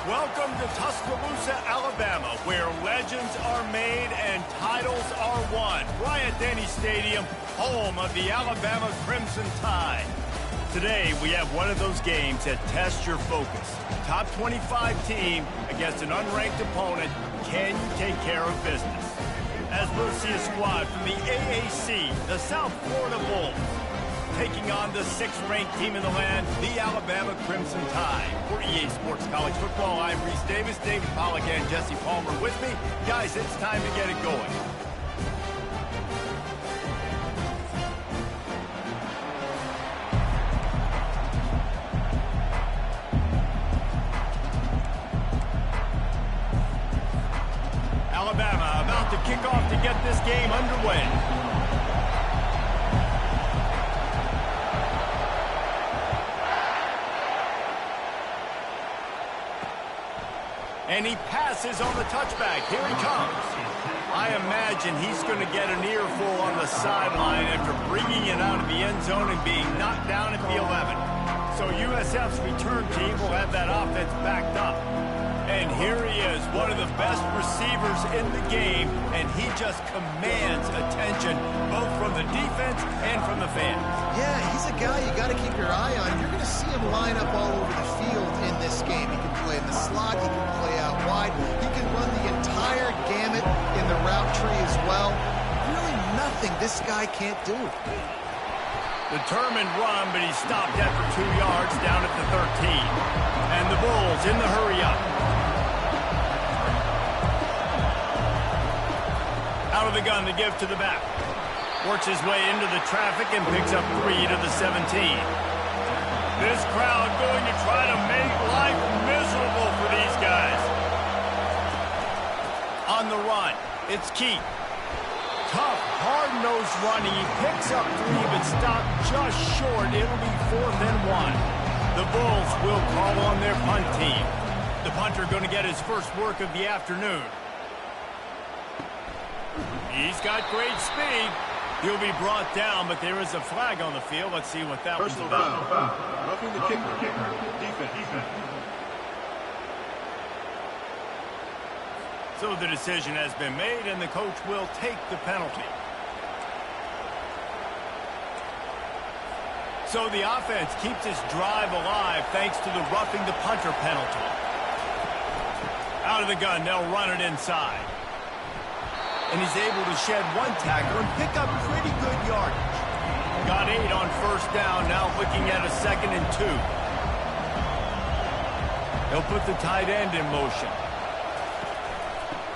Welcome to Tuscaloosa, Alabama, where legends are made and titles are won. Bryant-Denny Stadium, home of the Alabama Crimson Tide. Today, we have one of those games that tests your focus. Top 25 team against an unranked opponent. Can you take care of business? As we'll see a squad from the AAC, the South Florida Bulls, taking on the 6th-ranked team in the land, the Alabama Crimson Tide. For EA Sports College Football, I'm Reese Davis, David Pollack, and Jesse Palmer with me. Guys, it's time to get it going. Alabama about to kick off to get this game underway. And he passes on the touchback. Here he comes. I imagine he's going to get an earful on the sideline after bringing it out of the end zone and being knocked down at the 11. So USF's return team will have that offense backed up. And here he is, one of the best receivers in the game, and he just commands attention both from the defense and from the fans. Yeah, he's a guy you got to keep your eye on. You're going to see him line up all over the field in this game. He can play in the slot, he can play out wide, he can run the entire gamut in the route tree as well. Really nothing this guy can't do. Determined run, but he stopped after 2 yards down at the 13. And the Bulls in the hurry up. Out of the gun to give to the back. Works his way into the traffic and picks up 3 to the 17. This crowd going to try to make life miserable for these guys. On the run, it's Keith. Tough, hard-nosed running. He picks up 3, but stopped just short. It'll be 4th and 1. The Bulls will call on their punt team. The punter going to get his first work of the afternoon. He's got great speed. He'll be brought down, but there is a flag on the field. Let's see what that was about. Roughing the kicker. Defense. So the decision has been made, and the coach will take the penalty. So the offense keeps its drive alive thanks to the roughing the punter penalty. Out of the gun, they'll run it inside. And he's able to shed 1 tackle and pick up pretty good yardage. Got 8 on first down, now looking at a 2nd and 2. They'll put the tight end in motion.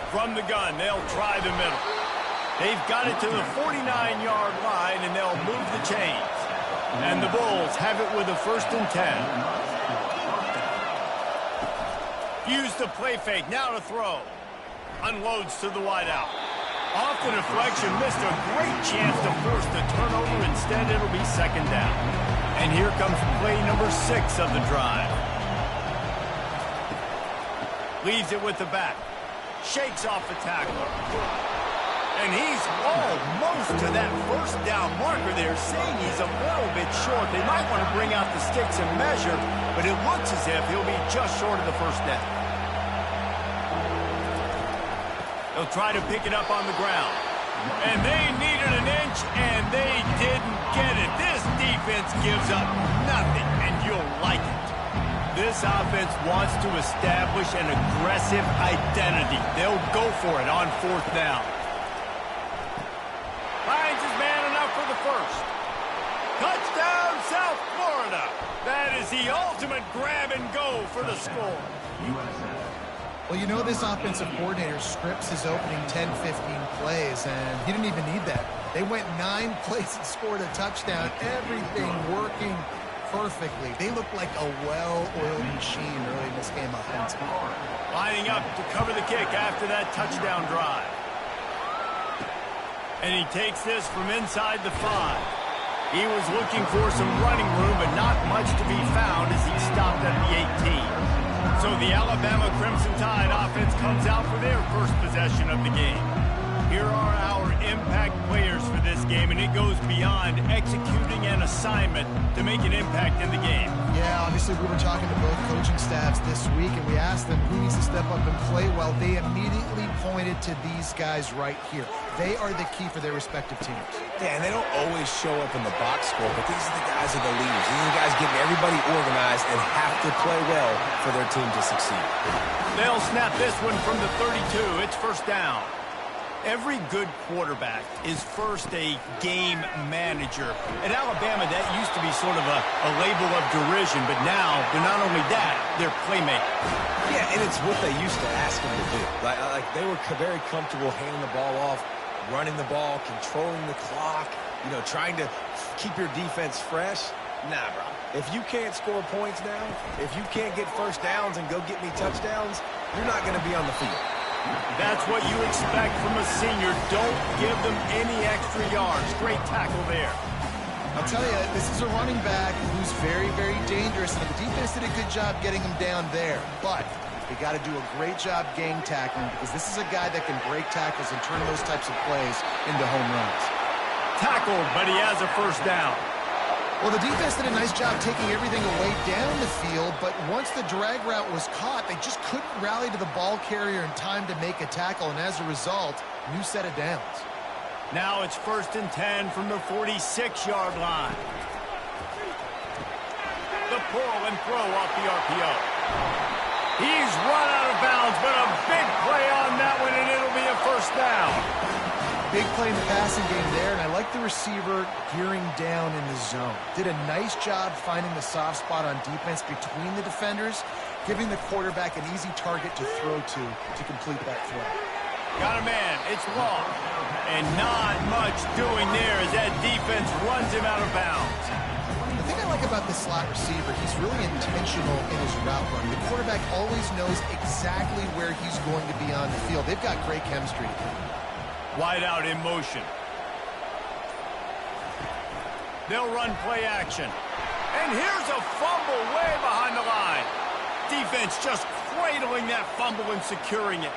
From the gun, they'll try the middle. They've got it to the 49-yard line, and they'll move the chains. And the Bulls have it with a 1st and 10. Use the play fake, now to throw. Unloads to the wideout. Off the deflection, missed a great chance to force the turnover. Instead, it'll be 2nd down. And here comes play number 6 of the drive. Leaves it with the back. Shakes off the tackler. And he's almost to that 1st down marker there, saying he's a little bit short. They might want to bring out the sticks and measure, but it looks as if he'll be just short of the 1st down. They'll try to pick it up on the ground. And they needed an inch, and they didn't get it. This defense gives up nothing, and you'll like it. This offense wants to establish an aggressive identity. They'll go for it on 4th down. Finds his man enough for the 1st. Touchdown, South Florida. That is the ultimate grab and go for the score. Well, you know this offensive coordinator scripts his opening 10, 15 plays, and he didn't even need that. They went 9 plays and scored a touchdown, everything working perfectly. They look like a well-oiled machine early in this game offensively. Lining up to cover the kick after that touchdown drive. And he takes this from inside the 5. He was looking for some running room, but not much to be found as he stopped at the 18. So the Alabama Crimson Tide offense comes out for their first possession of the game. Here are our impact players for this game, and it goes beyond executing an assignment to make an impact in the game. Yeah, obviously we were talking to both coaching staffs this week, and we asked them who needs to step up and play well. They immediately pointed to these guys right here. They are the key for their respective teams. Yeah, and they don't always show up in the box score, but these are the guys that are the leaders. These are the guys getting everybody organized and have to play well for their team to succeed. They'll snap this one from the 32. It's first down. Every good quarterback is first a game manager. At Alabama, that used to be sort of a label of derision, but now they're not only that, they're playmakers. Yeah, and it's what they used to ask them to do. Like they were very comfortable handing the ball off, running the ball, controlling the clock, trying to keep your defense fresh. Nah, bro. If you can't score points now, if you can't get first downs and go get me touchdowns, you're not going to be on the field. That's what you expect from a senior. Don't give them any extra yards. Great tackle there. I'll tell you, this is a running back who's very, very dangerous, and the defense did a good job getting him down there. But they got to do a great job gang tackling, because this is a guy that can break tackles and turn those types of plays into home runs. Tackled, but he has a first down. Well, the defense did a nice job taking everything away down the field, but once the drag route was caught, they just couldn't rally to the ball carrier in time to make a tackle, and as a result, new set of downs. Now it's 1st and 10 from the 46-yard line. The pull and throw off the RPO. He's run out of bounds, but a big play on that one, and it'll be a first down. Big play in the passing game there, and I like the receiver gearing down in the zone. Did a nice job finding the soft spot on defense between the defenders, giving the quarterback an easy target to throw to complete that throw. Got a man. It's long. And not much doing there as that defense runs him out of bounds. The thing I like about the slot receiver, he's really intentional in his route run. The quarterback always knows exactly where he's going to be on the field. They've got great chemistry together. Wide out in motion. They'll run play action. And here's a fumble way behind the line. Defense just cradling that fumble and securing it.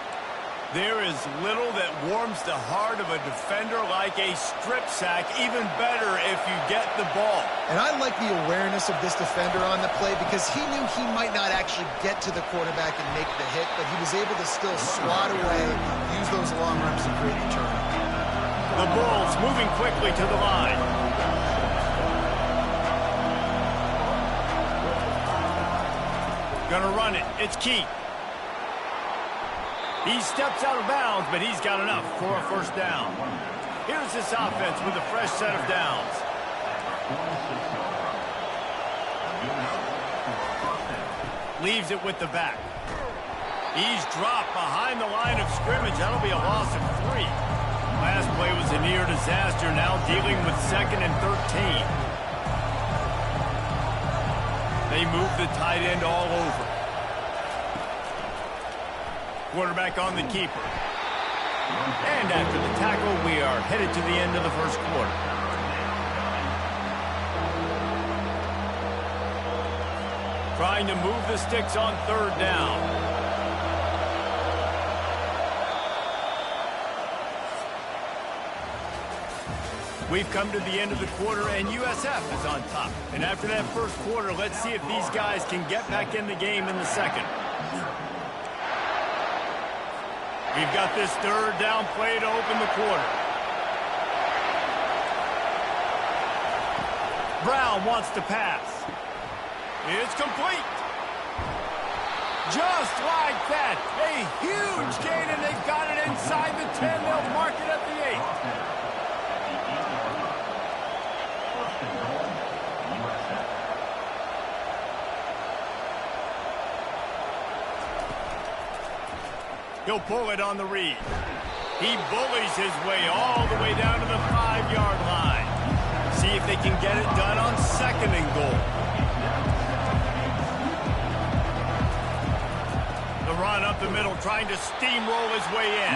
There is little that warms the heart of a defender like a strip sack. Even better if you get the ball. And I like the awareness of this defender on the play, because he knew he might not actually get to the quarterback and make the hit, but he was able to still swat away, use those long arms to create the turnover. The Bulls moving quickly to the line. Gonna run it. It's Keith. He steps out of bounds, but he's got enough for a first down. Here's this offense with a fresh set of downs. Leaves it with the back. He's dropped behind the line of scrimmage. That'll be a loss of 3. Last play was a near disaster, now dealing with 2nd and 13. They move the tight end all over. Quarterback on the keeper. And after the tackle, we are headed to the end of the first quarter. Trying to move the sticks on 3rd down. We've come to the end of the quarter, and USF is on top. And after that first quarter, let's see if these guys can get back in the game in the second. We've got this 3rd down play to open the quarter. Brown wants to pass. It's complete. Just like that. A huge gain, and they've got it inside the 10. They'll mark it at the 8. He'll pull it on the read. He bullies his way all the way down to the 5-yard line. See if they can get it done on 2nd and goal. The run up the middle, trying to steamroll his way in.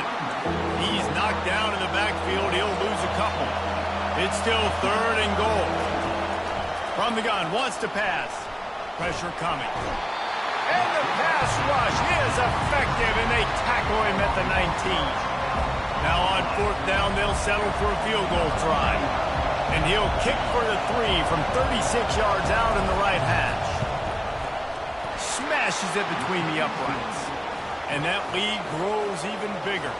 He's knocked down in the backfield. He'll lose a couple. It's still 3rd and goal. From the gun, wants to pass. Pressure coming. And the pass rush is effective, and they tackle him at the 19. Now on 4th down, they'll settle for a field goal try. And he'll kick for the 3 from 36 yards out in the right hash. Smashes it between the uprights. And that lead grows even bigger.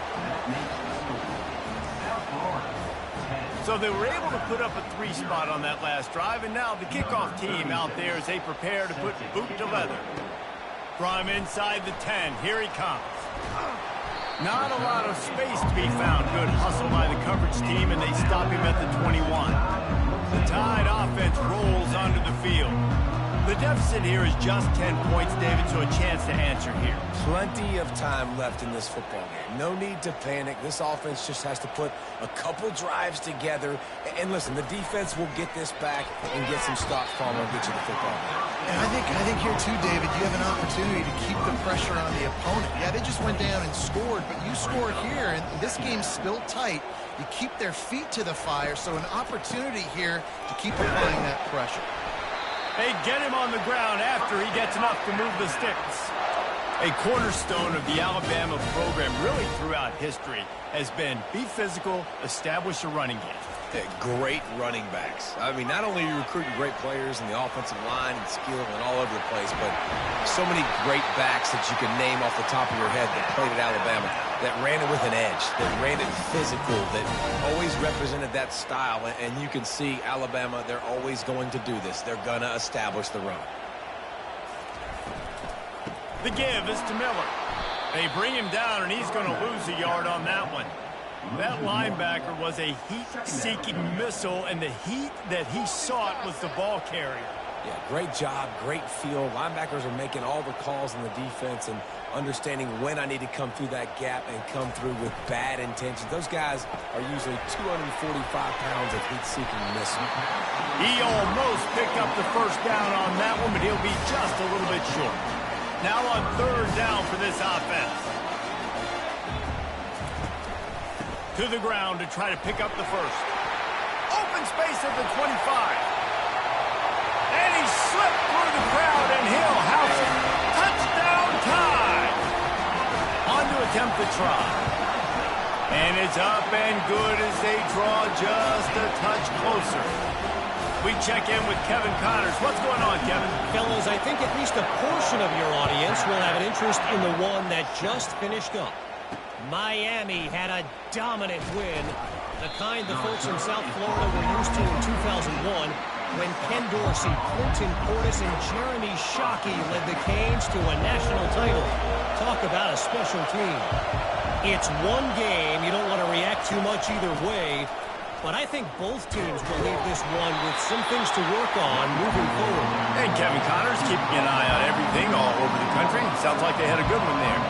So they were able to put up a 3 spot on that last drive, and now the kickoff team out there as they prepare to put boot to leather. From inside the 10, here he comes. Not a lot of space to be found. Good hustle by the coverage team, and they stop him at the 21. The Tide offense rolls onto the field. The deficit here is just 10 points, David, so a chance to answer here. Plenty of time left in this football game. No need to panic. This offense just has to put a couple drives together. And listen, the defense will get this back and get some stops following and get you the football game. And I think here too, David, you have an opportunity to keep the pressure on the opponent. Yeah, they just went down and scored, but you score here, and this game's still tight. You keep their feet to the fire, so an opportunity here to keep applying that pressure. They get him on the ground after he gets enough to move the sticks. A cornerstone of the Alabama program really throughout history has been be physical, establish a running game. Great running backs. I mean, not only are you recruiting great players in the offensive line and skill and all over the place, but so many great backs that you can name off the top of your head that played at Alabama, that ran it with an edge, that ran it physical, that always represented that style. And you can see Alabama, they're always going to do this. They're going to establish the run. The give is to Miller. They bring him down, and he's going to lose a yard on that one. That linebacker was a heat-seeking missile, and the heat that he sought was the ball carrier. Yeah, great job, great feel. Linebackers are making all the calls in the defense and understanding when I need to come through that gap and come through with bad intentions. Those guys are usually 245 pounds of heat-seeking missile. He almost picked up the first down on that one, but he'll be just a little bit short. Now on 3rd down for this offense. To the ground to try to pick up the first. Open space at the 25. And he slipped through the crowd, and he'll house it. Touchdown Tide. On to attempt the try. And it's up and good as they draw just a touch closer. We check in with Kevin Connors. What's going on, Kevin? Fellas, I think at least a portion of your audience will have an interest in the one that just finished up. Miami had a dominant win, the kind the folks in South Florida were used to in 2001 when Ken Dorsey, Clinton Portis, and Jeremy Shockey led the Canes to a national title. Talk about a special team. It's one game. You don't want to react too much either way, but I think both teams will leave this one with some things to work on moving forward. And Kevin Connors keeping an eye on everything all over the country. Sounds like they had a good one there.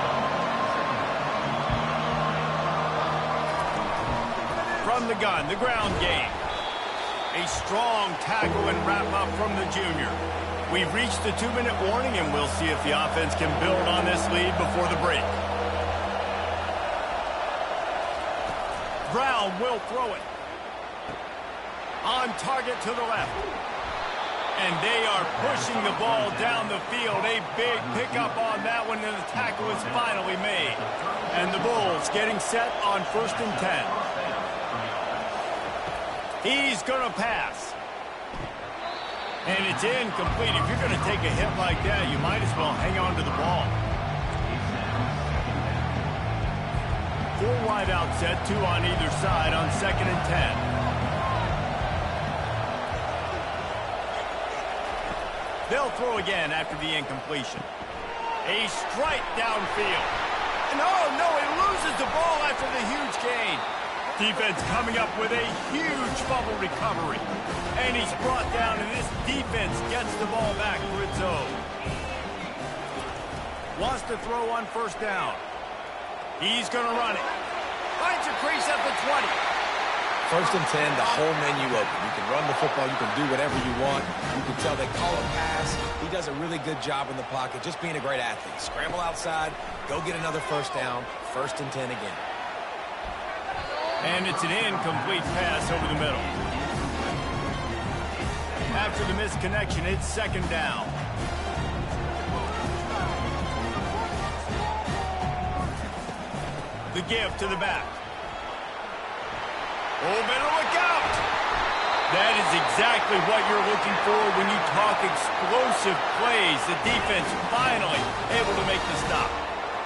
From the gun, the ground game. A strong tackle and wrap-up from the junior. We've reached the 2-minute warning, and we'll see if the offense can build on this lead before the break. Brown will throw it. On target to the left. And they are pushing the ball down the field. A big pickup on that one, and the tackle is finally made. And the Bulls getting set on 1st and 10. He's going to pass. And it's incomplete. If you're going to take a hit like that, you might as well hang on to the ball. 4 wide out set, 2 on either side on 2nd and 10. They'll throw again after the incompletion. A strike downfield. And oh no, he loses the ball after the huge gain. Defense coming up with a huge fumble recovery. And he's brought down, and this defense gets the ball back for its own. Wants to throw on 1st down. He's going to run it. Finds a crease at the 20. 1st and 10, the whole menu open. You can run the football. You can do whatever you want. You can tell they call a pass. He does a really good job in the pocket, just being a great athlete. Scramble outside, go get another 1st down, 1st and 10 again. And it's an incomplete pass over the middle. After the misconnection, it's 2nd down. The give to the back. Oh, better look out. That is exactly what you're looking for when you talk explosive plays. The defense finally able to make the stop.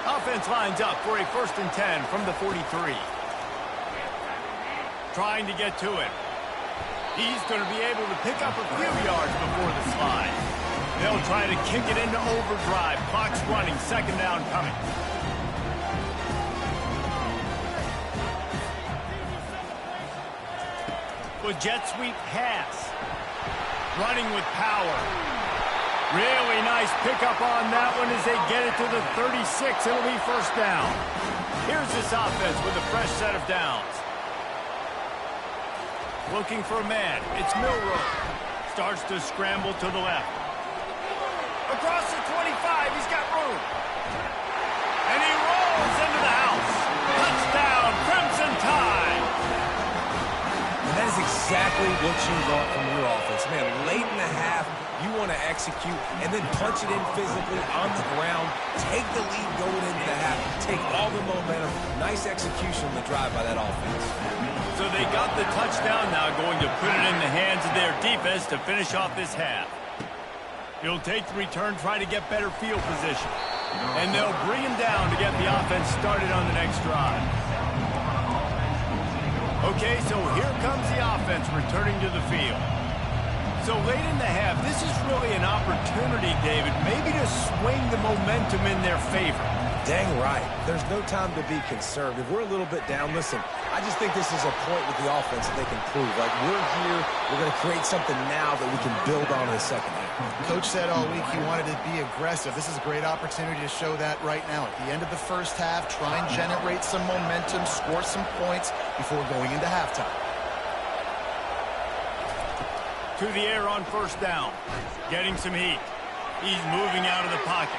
Offense lines up for a 1st and 10 from the 43. Trying to get to it. He's going to be able to pick up a few yards before the slide. They'll try to kick it into overdrive. Clock's running. 2nd down coming. With jet sweep pass. Running with power. Really nice pickup on that one as they get it to the 36. It'll be 1st down. Here's this offense with a fresh set of downs. Looking for a man. It's Milroe. Starts to scramble to the left. Across the 25. He's got room. And he rolls into the house. Touchdown, Crimson Tide. And that is exactly what you want from your offense. Man, late in the half, you want to execute and then punch it in physically on the ground. Take the lead going into the half. Take all the momentum. Nice execution on the drive by that offense. So they got the touchdown now, going to put it in the hands of their defense to finish off this half. He'll take the return, try to get better field position. And they'll bring him down to get the offense started on the next drive. Okay, so here comes the offense returning to the field. So late in the half, this is really an opportunity, David, maybe to swing the momentum in their favor. Dang right. There's no time to be conservative. We're a little bit down. Listen, I just think this is a point with the offense that they can prove. Like, we're here. We're going to create something now that we can build on in the 2nd half. Coach said all week he wanted to be aggressive. This is a great opportunity to show that right now. At the end of the 1st half, try and generate some momentum, score some points before going into halftime. To the air on 1st down. Getting some heat. He's moving out of the pocket.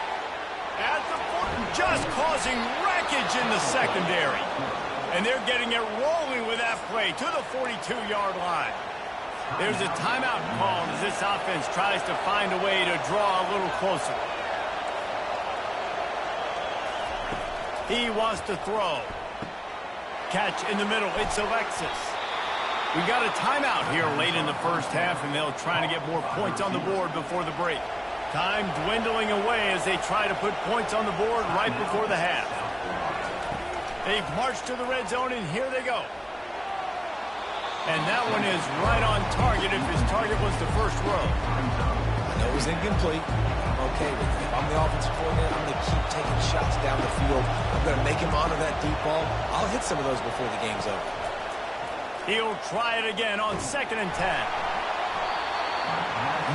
At the foot, just causing wreckage in the secondary. And they're getting it rolling with that play to the 42-yard line. There's a timeout called as this offense tries to find a way to draw a little closer. He wants to throw. Catch in the middle. It's Alexis. We got a timeout here late in the 1st half, and they'll try to get more points on the board before the break. Time dwindling away as they try to put points on the board right before the half. They've marched to the red zone, and here they go. And that one is right on target if his target was the 1st row. I know it was incomplete. I'm okay with it. If I'm the offensive coordinator, I'm going to keep taking shots down the field. I'm going to make him honor that deep ball. I'll hit some of those before the game's over. He'll try it again on 2nd and 10.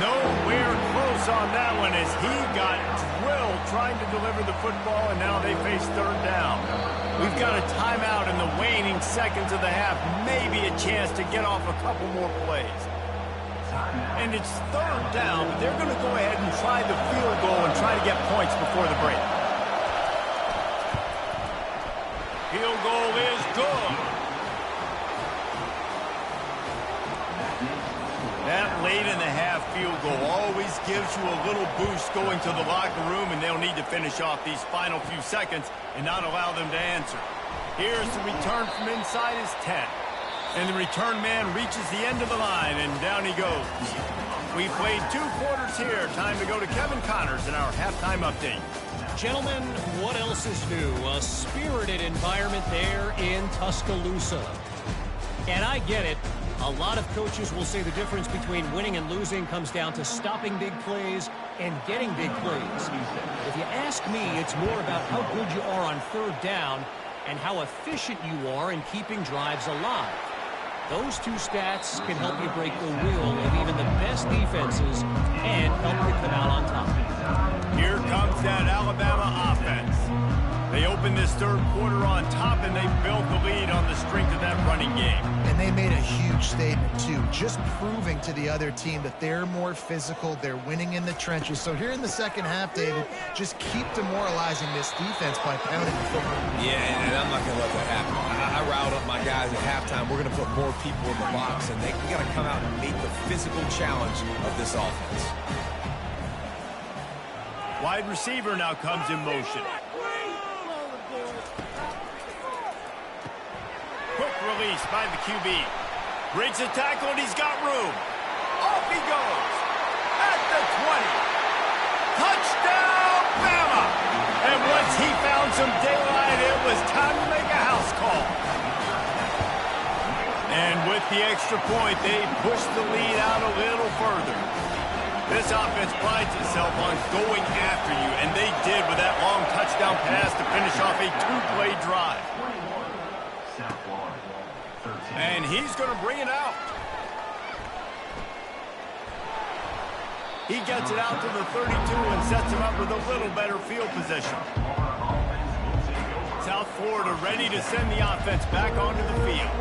Nowhere close on that one as he got drilled trying to deliver the football, and now they face 3rd down. We've got a timeout in the waning seconds of the half, maybe a chance to get off a couple more plays. And it's 3rd down, but they're going to go ahead and try the field goal and try to get points before the break. Field goal is good. That late in the half field goal always gives you a little boost going to the locker room, and they'll need to finish off these final few seconds and not allow them to answer. Here's the return from inside his 10. And the return man reaches the end of the line, and down he goes. We played 2 quarters here. Time to go to Kevin Connors in our halftime update. Gentlemen, what else is new? A spirited environment there in Tuscaloosa. And I get it. A lot of coaches will say the difference between winning and losing comes down to stopping big plays and getting big plays. If you ask me, it's more about how good you are on 3rd down and how efficient you are in keeping drives alive. Those 2 stats can help you break the will of even the best defenses and help pick them out on top. Here comes that Alabama offense. They opened this 3rd quarter on top, and they built the lead on the strength of that running game. And they made a huge statement, too, just proving to the other team that they're more physical, they're winning in the trenches. So here in the 2nd half, David, just keep demoralizing this defense by pounding the football. Yeah, and I'm not going to let that happen. I riled up my guys at halftime. We're going to put more people in the box, and we got to come out and meet the physical challenge of this offense. Wide receiver now comes in motion. Quick release by the QB. Breaks a tackle, and he's got room. Off he goes. At the 20. Touchdown, Bama! And once he found some daylight, it was time to make a house call. And with the extra point, they pushed the lead out a little further. This offense prides itself on going after you, and they did with that long touchdown pass to finish off a two-play drive. And he's going to bring it out. He gets it out to the 32 and sets him up with a little better field position. South Florida ready to send the offense back onto the field.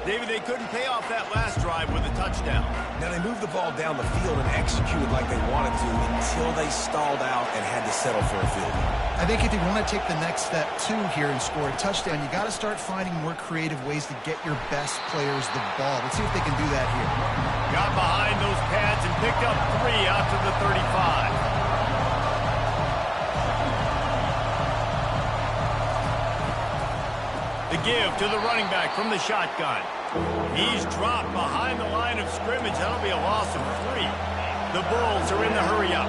David, they couldn't pay off that last drive with a touchdown. Now, they moved the ball down the field and executed like they wanted to until they stalled out and had to settle for a field goal. I think if you want to take the next step, too, here and score a touchdown, you got to start finding more creative ways to get your best players the ball. Let's see if they can do that here. Got behind those pads and picked up 3 out to the 35. The give to the running back from the shotgun. He's dropped behind the line of scrimmage. That'll be a loss of 3. The Bulls are in the hurry-up.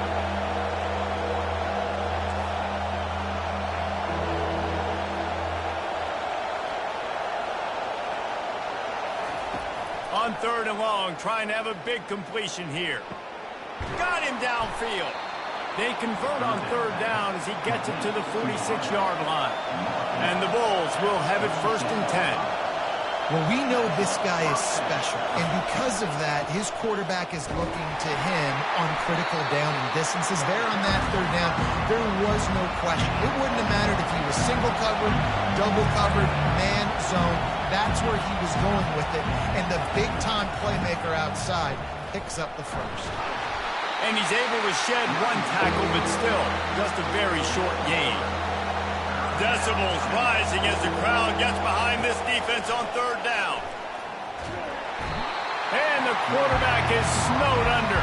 On 3rd and long, trying to have a big completion here. Got him downfield. They convert on 3rd down as he gets it to the 46-yard line. And the Bulls will have it 1st and 10. Well, we know this guy is special, and because of that, his quarterback is looking to him on critical down and distances. There on that 3rd down, there was no question. It wouldn't have mattered if he was single covered, double covered, man zone. That's where he was going with it, and the big-time playmaker outside picks up the first. And he's able to shed 1 tackle, but still, just a very short gain. Decibels rising as the crowd gets behind this defense on 3rd down. And the quarterback is snowed under.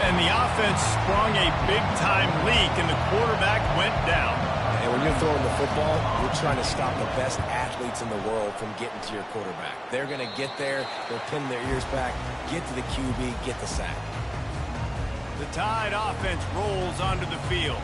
And the offense sprung a big-time leak, and the quarterback went down. And when you're throwing the football, you're trying to stop the best athletes in the world from getting to your quarterback. They're going to get there, they'll pin their ears back, get to the QB, get the sack. The Tide offense rolls onto the field.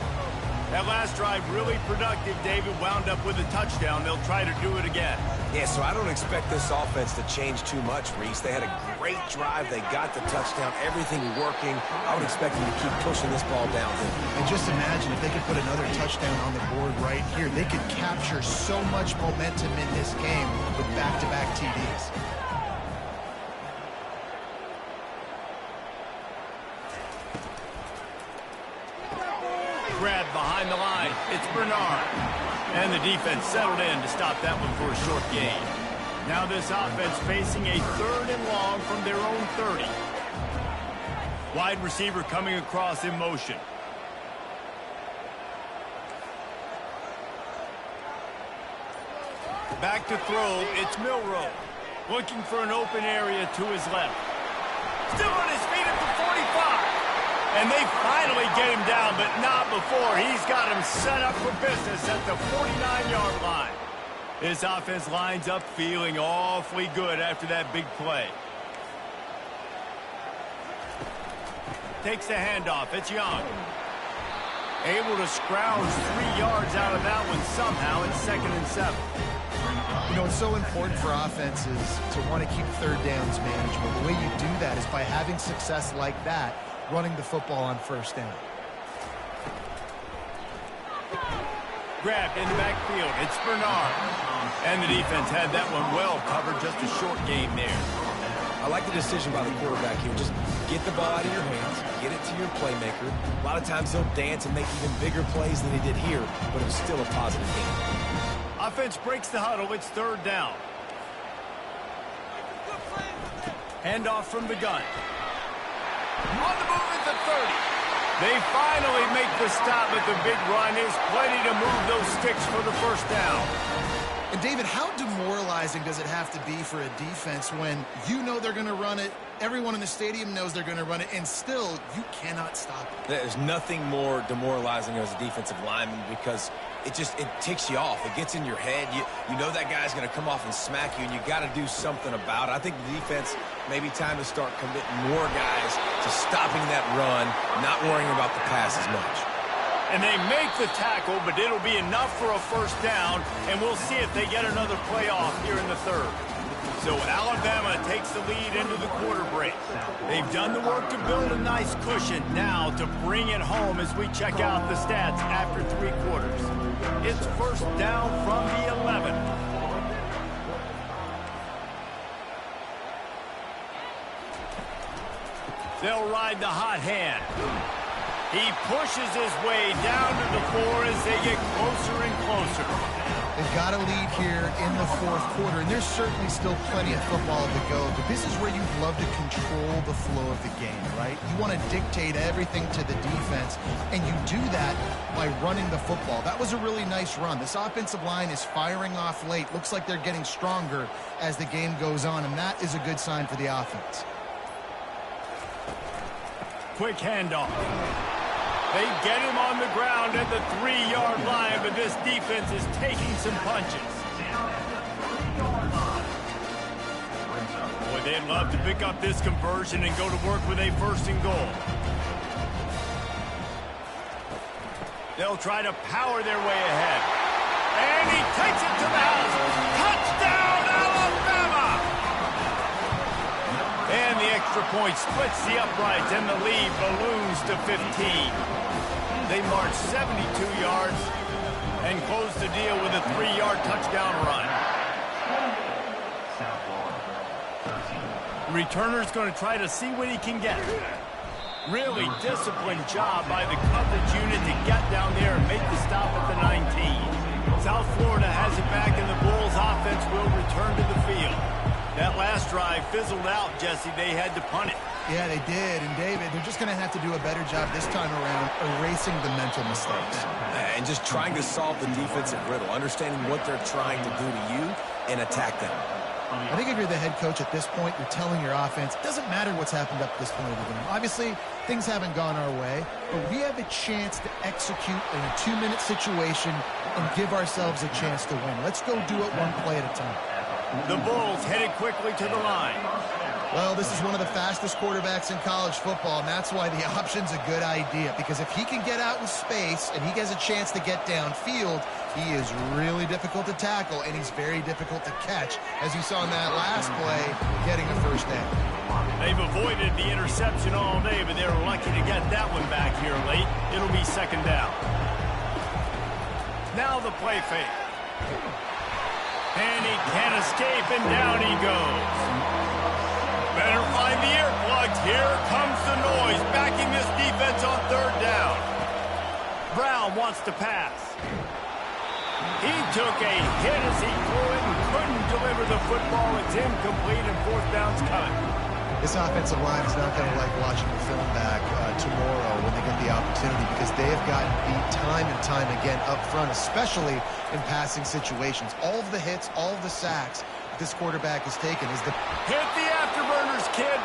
That last drive really productive. David wound up with a touchdown. They'll try to do it again. Yeah, so I don't expect this offense to change too much, Reese. They had a great drive. They got the touchdown. Everything working. I would expect them to keep pushing this ball downhill. And just imagine if they could put another touchdown on the board right here. They could capture so much momentum in this game with back-to-back TDs. Grab behind the line. It's Bernard. And the defense settled in to stop that one for a short gain. Now this offense facing a 3rd and long from their own 30. Wide receiver coming across in motion. Back to throw. It's Milroe. Looking for an open area to his left. Still on his feet at the 45. And they finally get him down, but not before. He's got him set up for business at the 49-yard line. This offense lines up feeling awfully good after that big play. Takes the handoff. It's Young. Able to scrounge 3 yards out of that one somehow in 2nd and 7. You know, it's so important for offenses to want to keep 3rd downs manageable. The way you do that is by having success like that, running the football on 1st down. Grabbed in the backfield. It's Bernard. And the defense had that one well covered. Just a short game there. I like the decision by the quarterback here. Just get the ball out of your hands, get it to your playmaker. A lot of times he'll dance and make even bigger plays than he did here, but it was still a positive game. Offense breaks the huddle. It's 3rd down. Handoff from the gun. On the move at the 30. They finally make the stop, but the big run is plenty to move those sticks for the 1st down. And David, how demoralizing does it have to be for a defense when you know they're going to run it, everyone in the stadium knows they're going to run it, and still you cannot stop it? There's nothing more demoralizing as a defensive lineman because it ticks you off. It gets in your head. You know that guy's going to come off and smack you, and you got to do something about it. I think the defense, maybe time to start committing more guys to stopping that run, not worrying about the pass as much. And they make the tackle, but it'll be enough for a first down, and we'll see if they get another play off here in the third. So Alabama takes the lead into the quarter break. They've done the work to build a nice cushion. Now to bring it home as we check out the stats after 3 quarters. It's first down from the 11. They'll ride the hot hand. He pushes his way down to the floor as they get closer and closer. They've got a lead here in the 4th quarter, and there's certainly still plenty of football to go, but this is where you'd love to control the flow of the game, right? You want to dictate everything to the defense, and you do that by running the football. That was a really nice run. This offensive line is firing off late. Looks like they're getting stronger as the game goes on, and that is a good sign for the offense. Quick handoff. They get him on the ground at the 3-yard line, but this defense is taking some punches. Boy, they'd love to pick up this conversion and go to work with a 1st and goal. They'll try to power their way ahead. And he takes it to the house. Touchdown, Alabama! And the extra point splits the uprights, and the lead balloons to 15. They march 72 yards and close the deal with a 3-yard touchdown run. Returner's going to try to see what he can get. Really disciplined job by the coverage unit to get down there and make the stop at the 19. South Florida has it back, and the Bulls offense will return to the field. That last drive fizzled out, Jesse. They had to punt it. Yeah, they did. And, David, they're just going to have to do a better job this time around erasing the mental mistakes. And just trying to solve the defensive riddle, understanding what they're trying to do to you and attack them. I think if you're the head coach at this point, you're telling your offense, it doesn't matter what's happened up to this point of the game. Obviously, things haven't gone our way, but we have a chance to execute in a 2-minute situation and give ourselves a chance to win. Let's go do it one play at a time. The Bulls headed quickly to the line. Well, this is one of the fastest quarterbacks in college football, and that's why the option's a good idea. Because if he can get out in space and he has a chance to get downfield, he is really difficult to tackle, and he's very difficult to catch, as you saw in that last play, getting a first down. They've avoided the interception all day, but they're lucky to get that one back here late. It'll be 2nd down. Now the play fake. And he can't escape, and down he goes. Better find the earplugs. Here comes the noise, backing this defense on 3rd down. Brown wants to pass. He took a hit as he threw it and couldn't deliver the football. It's incomplete, and 4th down's coming. This offensive line is not going to like watching the film back tomorrow when they get the opportunity, because they have gotten beat time and time again up front, especially in passing situations. All of the hits, all of the sacks this quarterback has taken is the... Hit the afterburners, kid.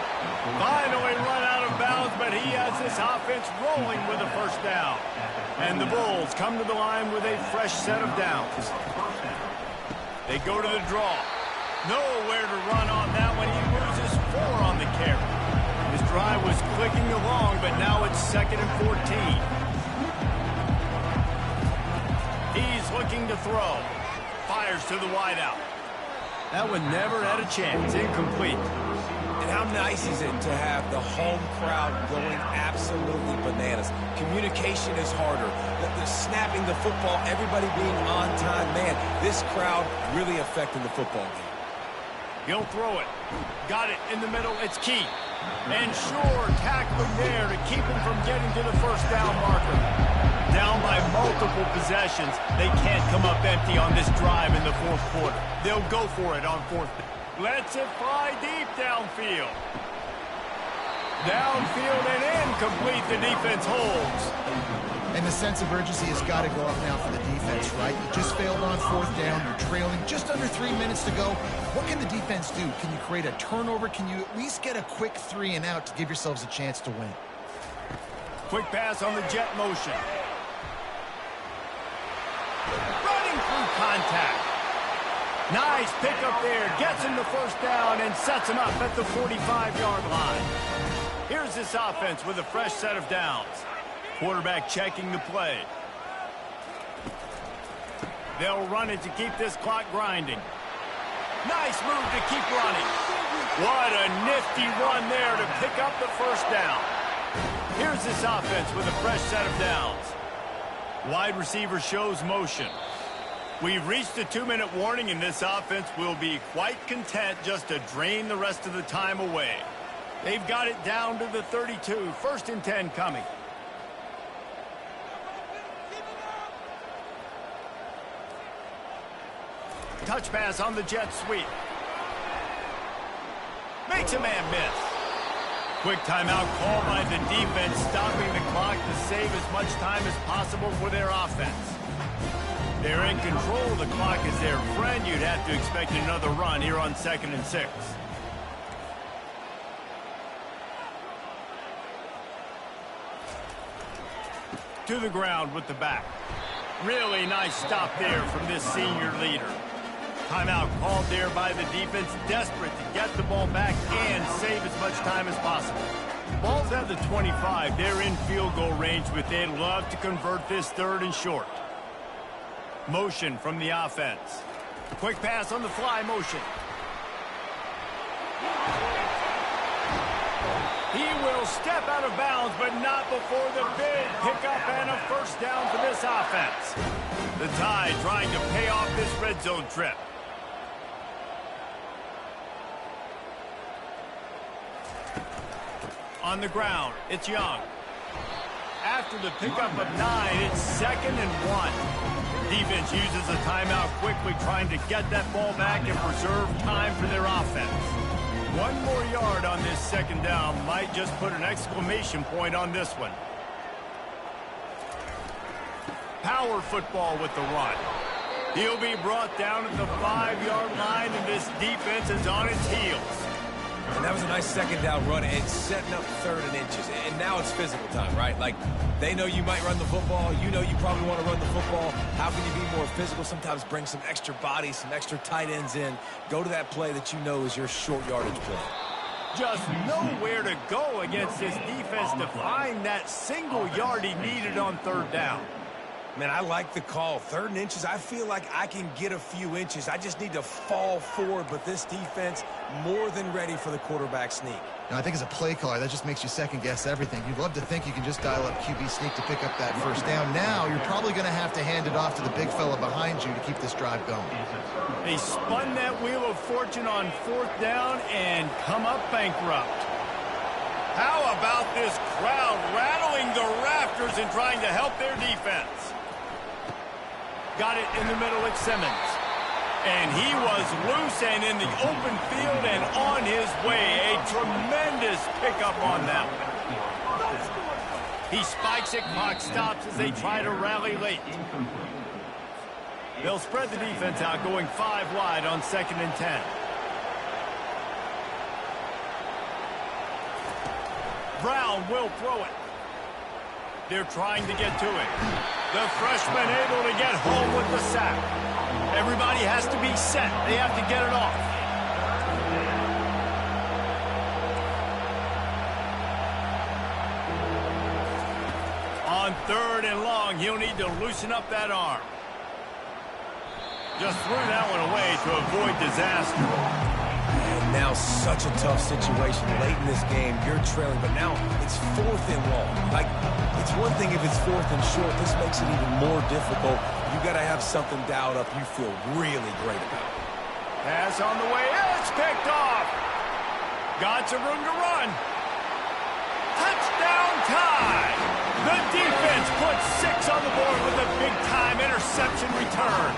Finally run out of bounds, but he has this offense rolling with a 1st down. And the Bulls come to the line with a fresh set of downs. They go to the draw. Nowhere to run on that one. He loses 4 on the carry. His drive was clicking along, but now it's 2nd and 14. He's looking to throw. Fires to the wideout. That one never had a chance. Incomplete. And how nice is it to have the home crowd going absolutely bananas? Communication is harder. The snapping the football, everybody being on time. Man, this crowd really affecting the football game. He'll throw it. Got it in the middle. It's key. And sure, tackling there to keep him from getting to the 1st down marker. Down by multiple possessions. They can't come up empty on this drive in the 4th quarter. They'll go for it on 4th. Lets it fly deep downfield. Downfield and incomplete. The defense holds. And the sense of urgency has got to go up now for the defense, right? You just failed on 4th down. You're trailing just under 3 minutes to go. What can the defense do? Can you create a turnover? Can you at least get a quick 3 and out to give yourselves a chance to win? Quick pass on the jet motion. contact. Nice pickup there. Gets him the first down and sets him up at the 45-yard line. Here's this offense with a fresh set of downs. Quarterback checking the play. They'll run it to keep this clock grinding. Nice move to keep running. What a nifty run there to pick up the first down. Here's this offense with a fresh set of downs. Wide receiver shows motion. We've reached a 2-minute warning, and this offense will be quite content just to drain the rest of the time away. They've got it down to the 32. 1st and 10 coming. Touch pass on the jet sweep. Makes a man miss. Quick timeout called by the defense, stopping the clock to save as much time as possible for their offense. They're in control. The clock is their friend. You'd have to expect another run here on 2nd and 6. To the ground with the back. Really nice stop there from this senior leader. Timeout called there by the defense, desperate to get the ball back and save as much time as possible. Ball's at the 25. They're in field goal range, but they'd love to convert this 3rd and short. Motion from the offense. Quick pass on the fly motion. He will step out of bounds, but not before the big pickup and a first down for this offense. The Tide trying to pay off this red zone trip. On the ground, it's Young. After the pickup of 9, it's 2nd and 1. Defense uses a timeout quickly, trying to get that ball back and preserve time for their offense. 1 more yard on this 2nd down might just put an exclamation point on this one. Power football with the run. He'll be brought down at the 5-yard line, and this defense is on its heels. And that was a nice 2nd down run and setting up 3rd and inches. And now it's physical time, right? Like, they know you might run the football. You know you probably want to run the football. How can you be more physical? Sometimes bring some extra bodies, some extra tight ends in. Go to that play that you know is your short yardage play. Just nowhere to go against this defense to find that single yard he needed on 3rd down. Man, I like the call. 3rd and inches, I feel like I can get a few inches. I just need to fall forward, but this defense more than ready for the quarterback sneak. Now, I think as a play caller, that just makes you second-guess everything. You'd love to think you can just dial up QB sneak to pick up that first down. Now, you're probably going to have to hand it off to the big fella behind you to keep this drive going. They spun that wheel of fortune on 4th down and come up bankrupt. How about this crowd rattling the rafters and trying to help their defense? Got it in the middle at Simmons. And he was loose and in the open field and on his way. A tremendous pickup on that one. He spikes it, clock stops as they try to rally late. They'll spread the defense out, going 5 wide on 2nd and 10. Brown will throw it. They're trying to get to it. The freshman able to get home with the sack. Everybody has to be set. They have to get it off. On 3rd and long, he'll need to loosen up that arm. Just threw that one away to avoid disaster. And now such a tough situation late in this game. You're trailing, but now it's 4th and long. Like, it's one thing if it's 4th and short. This makes it even more difficult. You got to have something dialed up you feel really great about. Pass on the way. It's picked off. Got some room to run. Touchdown tie. The defense puts 6 on the board with a big-time interception return.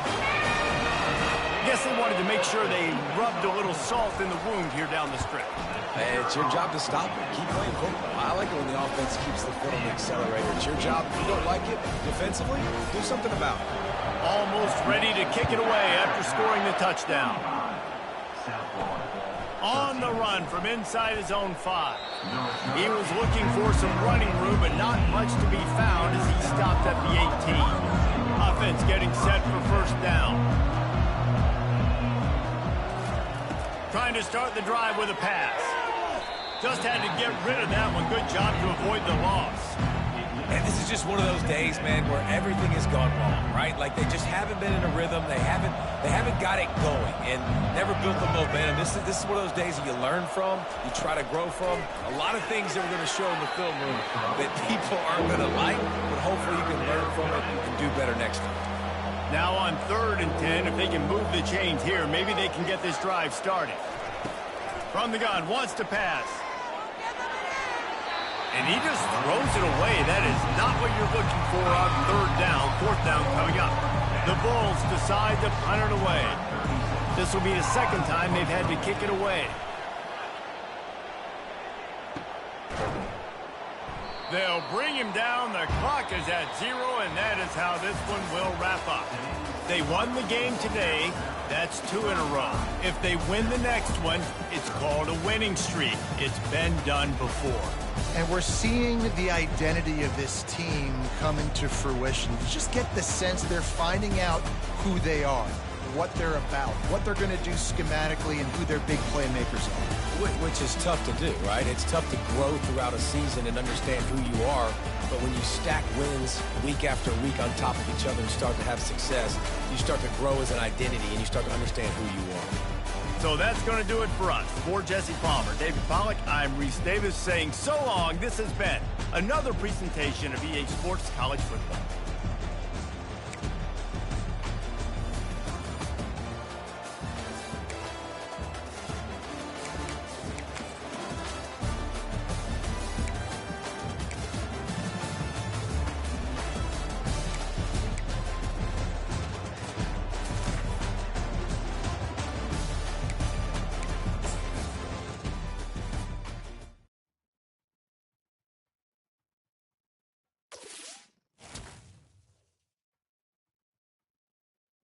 Guess they wanted to make sure they rubbed a little salt in the wound here down the stretch. Hey, it's your job to stop it. Keep playing football. I like it when the offense keeps the foot on the accelerator. It's your job. If you don't like it defensively, do something about it. Almost ready to kick it away after scoring the touchdown. On the run from inside his own 5. He was looking for some running room, but not much to be found as he stopped at the 18. Offense getting set for first down. Trying to start the drive with a pass. Just had to get rid of that one. Good job to avoid the loss. And this is just one of those days, man, where everything has gone wrong, right? Like they just haven't been in a rhythm. They haven't got it going and never built the momentum. This is one of those days that you learn from, you try to grow from. A lot of things that we're going to show in the film room that people aren't going to like, but hopefully you can learn from it and do better next time. Now on 3rd and 10, if they can move the chains here, maybe they can get this drive started. From the gun, wants to pass. And he just throws it away. That is not what you're looking for on 3rd down. 4th down coming up. The Bulls decide to punt it away. This will be the 2nd time they've had to kick it away. They'll bring him down. The clock is at 0, and that is how this one will wrap up. They won the game today. That's 2 in a row. If they win the next one, it's called a winning streak. It's been done before. And we're seeing the identity of this team come into fruition. You just get the sense they're finding out who they are, what they're about, what they're going to do schematically, and who their big playmakers are. Which is tough to do, right? It's tough to grow throughout a season and understand who you are. But when you stack wins week after week on top of each other and start to have success, you start to grow as an identity and you start to understand who you are. So that's going to do it for us. For Jesse Palmer, David Pollack, I'm Reese Davis saying so long. This has been another presentation of EA Sports College Football.